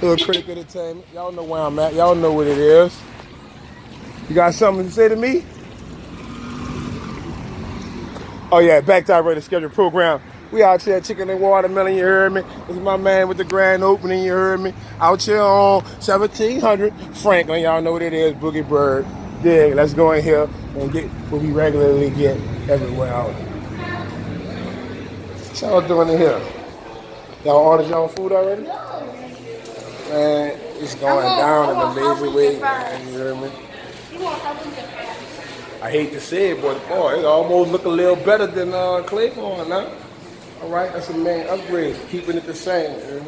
Hood Critic Entertainment. Y'all know where I'm at. Y'all know what it is. You got something to say to me? Oh yeah, back to our regular scheduled program. We out here chicken and watermelon, you heard me? This is my man with the grand opening, you heard me? Out here on 1700 Franklin, y'all know what it is, Boogie Bird. Dig, let's go in here and get what we regularly get everywhere out. What y'all doing in here? Y'all ordered y'all food already? Man, it's going down in a major way, man, you hear me? I hate to say it, but boy, it almost look a little better than Claiborne now. All right, that's a main upgrade, keeping it the same. Man.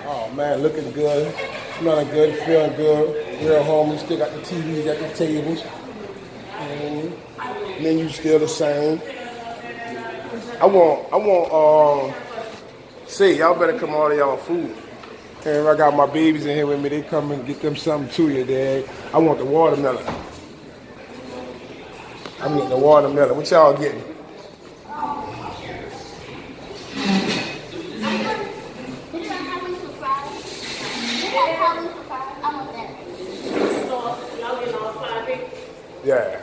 Oh man, looking good, smelling good, feeling good. Real homey, still got the TVs at the tables. Menu still the same. Say, y'all better come order y'all food. And I got my babies in here with me. They come and get them something to you, Dad. I want the watermelon. I'm getting the watermelon. What y'all getting? Yeah.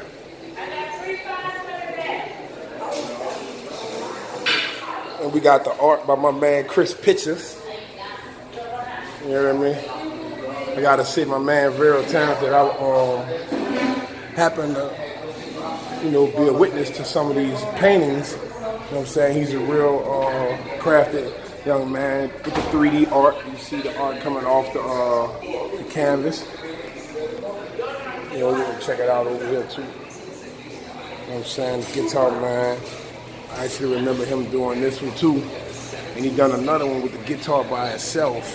And we got the art by my man Chris Pitchers. You know what I mean? I gotta say my man very talented. I happened to, be a witness to some of these paintings. You know what I'm saying? He's a real crafted young man with the 3D art. You see the art coming off the canvas. You can check it out over here too. You know what I'm saying? Guitar man. I actually remember him doing this one too. And he done another one with the guitar by itself.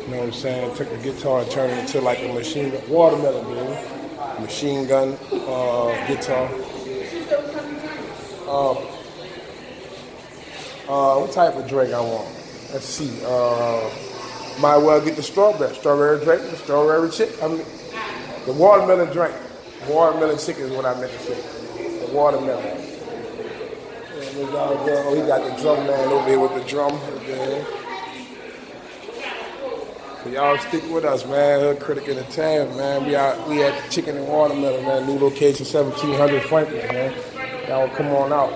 You know what I'm saying? Took the guitar and turned it into like a machine gun, watermelon, baby. Machine gun guitar. What type of drink I want? Let's see. Might well get the strawberry drink, the strawberry chicken. The watermelon drink. Watermelon chicken is what I meant to say. The watermelon. And he got the drum man over here with the drum. So y'all stick with us, man. Hood Critic Entertainment, man. We at Chicken and Watermelon, man. New location, 1700 Franklin, man. Y'all come on out.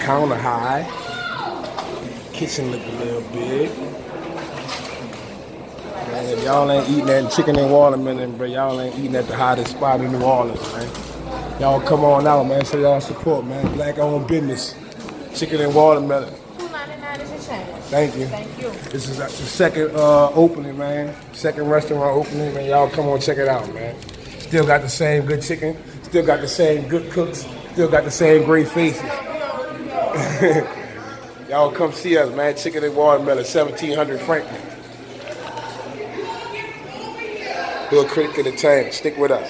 Counter high. Kitchen look a little big. Man, if y'all ain't eating that chicken and watermelon, bro, y'all ain't eating at the hottest spot in New Orleans, man. Y'all come on out, man. Show y'all support, man. Black-owned business. Chicken and watermelon. $2.99 is a change. Thank you. Thank you. This is the second opening, man. Second restaurant opening, man. Y'all come on, check it out, man. Still got the same good chicken. Still got the same good cooks. Still got the same great faces. Y'all come see us, man. Chicken and watermelon, 1700 Franklin. Hood Critic Entertainment. Stick with us.